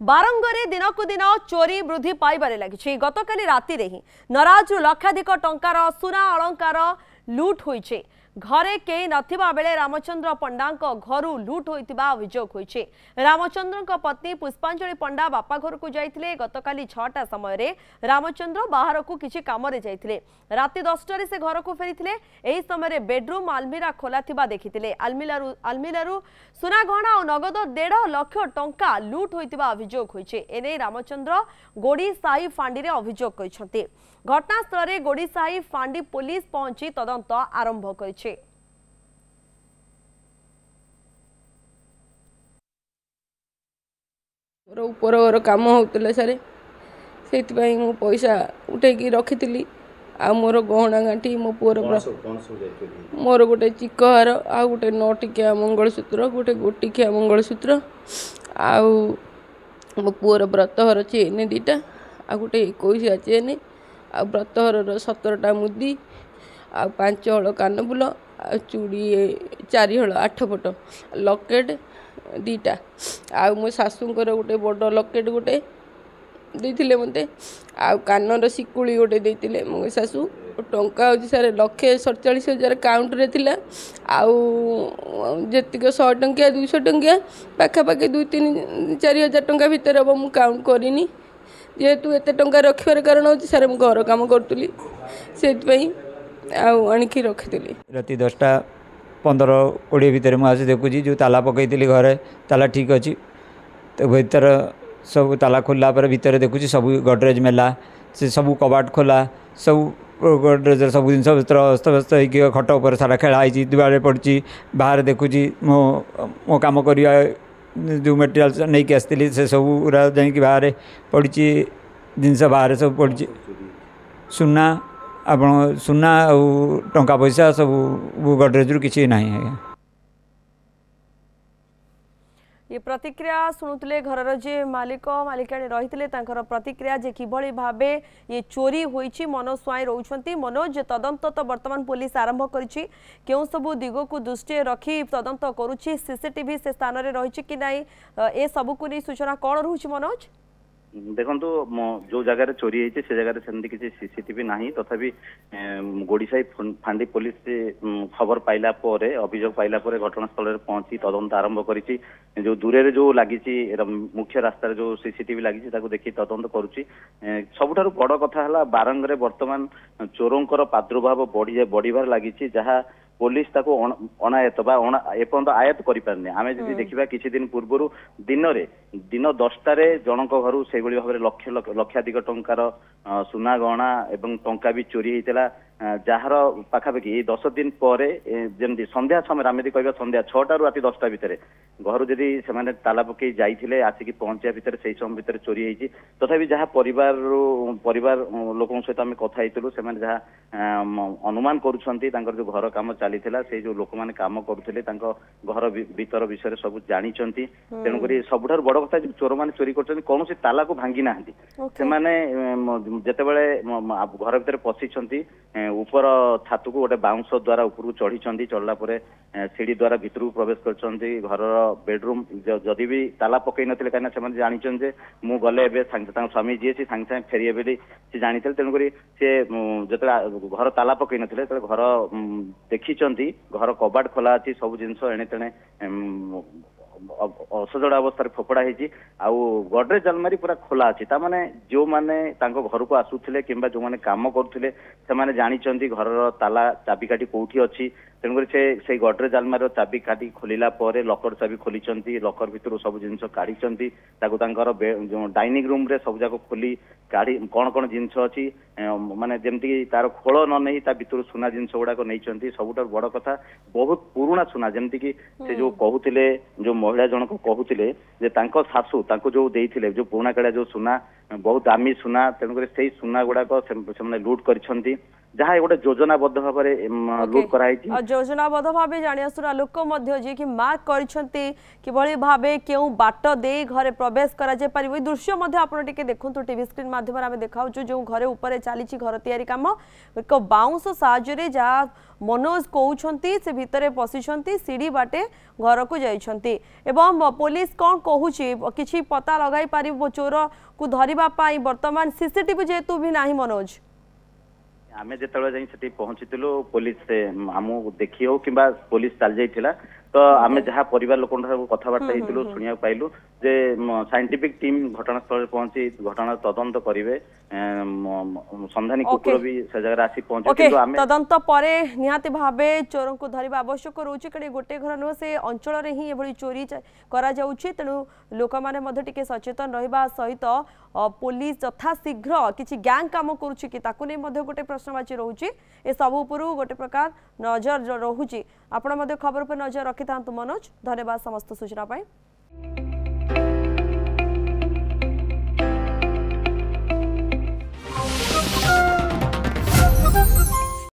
बारंगरे दिनकु दिन चोरी वृद्धि पाइबारे लगी। गतकाली राति ही नराजु लक्षाधिक टंकार सुना अलंकार लुट होइछे। घरे कई नथिबा बेले रामचंद्र पंडा घरु लुट होइतिबा अभियोग होइछे। रामचंद्र पत्नी पुष्पांजलि पंडा बापा घर को जाइथिले। गतकाली 6टा समय रे रामचंद्र बाहर को किछि काम रे जाइथिले। राति 10टारे से घर को फेरिथिले। एही समय रे बेडरूम आलमीरा खोला थिबा देखिथिले। आलमीरारु सुना गहना और नगद 1.5 लाख टंका लुट होइतिबा अभियोग होइछे। एने रामचंद्र गोड़ी साही फांडी रे अभियोग करिसंते। घटनास्थल रे गोड़ी साही फांडी पुलिस पहुंची तदंत आरंभ करिछे। ऊपर घर काम होता सारे से पैसा उठे रखी आ मोर गहना गांठी मो पुअर मोर गोटे चिकहार आ गोटे 9टिकिया मंगलसूत्र गोटे गोटिकिया मंगलसूत्र आ मो पुअर व्रतहर चेन 2टा आ गोटे 21 चेन आ व्रतहर 17टा मुदी आ 5 हल कानफुल आ चूड़ी 4 हल 8 फट लकेट 2टा आ मो शाशुंकर गोटे बड़ लकेट गोटे देइथिले मते आ कानर सिकुली गोटे देइथिले मो शाशु। टंका होची सारे 147,000 काउंट रे थिला आ जेतिक 100 टंकिया 200 टंकिया पाखापाखि 2-3-4 हजार टंका भितर हम मु काउंट करिनी जेहेतु एते टंका रखिबार कारण होची सारे मु घर काम करतुली सेत पई आणिकी रखितली। राति 10टा 15-20 भितर मुझे देखुची जो ताला पकईली घरे ताला ठीक अच्छी तो भीतर सब ताला खोलला पर भीतर देखुची सब गडरेज मेला से सब कबाट खोला सब गडरेज सब जिन अस्त व्यस्त हो खट उपर सारा खेलाई दिवाले पड़ी बाहर देखुची मो कम कर जो मटेरियल नहीं कि आसती से सब पूरा जाकि बाहर पड़ी जिनस बाहर सब पड़ी सुना आपण सुना टंका पैसा सब गडरेज रु किसी ना। ये प्रतिक्रिया शुणुले घर जे मालिक मालिकाणी रही प्रतिक्रिया जे किभली भाबे ये चोरी होईची मनोज स्वाई रोचंती। मनोज तदंत तो वर्तमान पुलिस आरंभ करिछि केउ सबु दिगो को दृष्टि रखी तदंत करुछि सीसीटीवी से स्थान रे रहिछि कि नाही ए सबु को नै सूचना कोन रहउछि मनोज? देखो जो जगह चोरी होती से जगह सेमती किसी सीसीटीवी नहीं तथापि गोड़ीसाई फांडी पुलिस खबर पाइला परे अभियोग पाइला परे घटनास्थल में पहुंची तदंत आरंभ करिछि। जो दूरे जो लगी मुख्य रास्तार जो सीसीटीवी लगी देखी तदंत करुच्ची। सबुठारु बड़ कथा है बारंगरे वर्तमान चोरों प्रादुर्भाव बढ़िबार लगी जहाँ पुलिस ताको अनायत एपर्यंत आयत करें। आम जी देखा किसी दिन पूर्व दिन 10टारे जनक घर से भाव में लक्षाधिक टंकार सुना गहना एवं टंका भी चोरी होता जार पाखापाखि 10 दिन पर जमी संध्या समय आम यदि कह संध्या 6टारू राति 10टा भितर घर जदि से ताला पकई जाइए आसिक पहुंचा भितर से समय भितर चोरी होती तथापि जहाँ परिवार लोकों सहित आम कथा से जहाँ अनुमान करुँच जो घर काम चली से जो लोक मैंने काम करुले घर भीतर विषय सब जानी तेणुक सबुठ बड़ कथा चोर मैंने चोरी कर कौन ताला को भांगी ना जिते घर भीतर पशिंट ऊपर छात को गोटे बाउंस द्वारा ऊपर चढ़ी चढ़ला सीढ़ी द्वारा भीतर को प्रवेश कर घर बेडरूम जदि भी ताला पकई नथिले कहीं से जानी मु गले स्वामी जी सी सांगे सांगे फेरिए बोली सी जानी तेणुक सी जो घर ताला पकई नथिले घर देखी घर कबाट खोला अच्छी सब जिनस एणे तेणे असजड़ा अवस्था फोपड़ा आउ गडरेज अलमारी पूरा खोला अच्छी ताने जो मैंने घर को आसुले कि जो मैंने कम करुले से जानी घर ताला चाबिकाठी कौटी अच्छी तेणुक से गडरेज अलमारी चाबिकाठी खोलिला लकर चाबी खोली लकर भितर सब जिन काढ़ी डाइनिंग रूम रे सब जाक खोली काढ़ी कौन कौन जिनस अच्छी माने जमती तार खोल न नहीं भितर सुना जिनस गुड़ाक नहीं सबुठ बड़ कथा बहुत पुराना सुना जमती कि से जो कहते जो महिला जनक कहते शाशु जो देइथिले जो पुराना कालिया जो सुना बहुत दामी सुना तेणुक से सुना गुड़ाक से लुट कर जहाँ गोटे योजनाबद्ध भाव लुट कराई योजनाबद्ध भाव जाणीआसुरा लोक जी कि मार्क करछंती किभଳି भाबे केउ बाट दे घरे प्रवेश करा जे परिबो ई दृश्य मध्ये आपण टिके देखंतु टीवी स्क्रीन माध्यम रे हम देखाउछु जो घरे ऊपर चलीछि घर तयारी काम एक बाउंस साहाय्य जा मनोज कहउछंती से भितरे पसिछंती सीढ़ी बाटे घर को जाइछंती एवं पुलिस कोन कहूछि किछि पता लगाई परिबो चोर को धरिबा पाई वर्तमान सीसीटीवी जेतु भी नाही मनोज आमे जेतले जाई सेठी पहुंचितिलु पुलिस आमु देखि हो किबा पुलिस चल जाइथिला तो आमे जहाँ परिवार लोक कथबार्ता हेतु शुणा पाइलु जे साइंटिफिक टीम घटनास्थल पहुंची घटना तदंत करिवे संधानी कुकुर भी से जगह आसी पहुंचे तदंत परे निहाती भाबे चोर को धरिबा आवश्यक रहउछि कने गोटे घर न से अंचल रे ही एभली चोरी करा जाउछि तेनु लोक माने मध्ये टिके सचेतन रहिबा सहित पुलिस यथा शीघ्र किछि गैंग काम करूछि कि ताकु नै मध्ये गोटे प्रश्नवाची रहउछि ए सब उपरु गोटे प्रकार नजर रहउछि आपण मध्ये खबर पर नजर रखितांतु मनोज धन्यवाद समस्त सूचना पाई।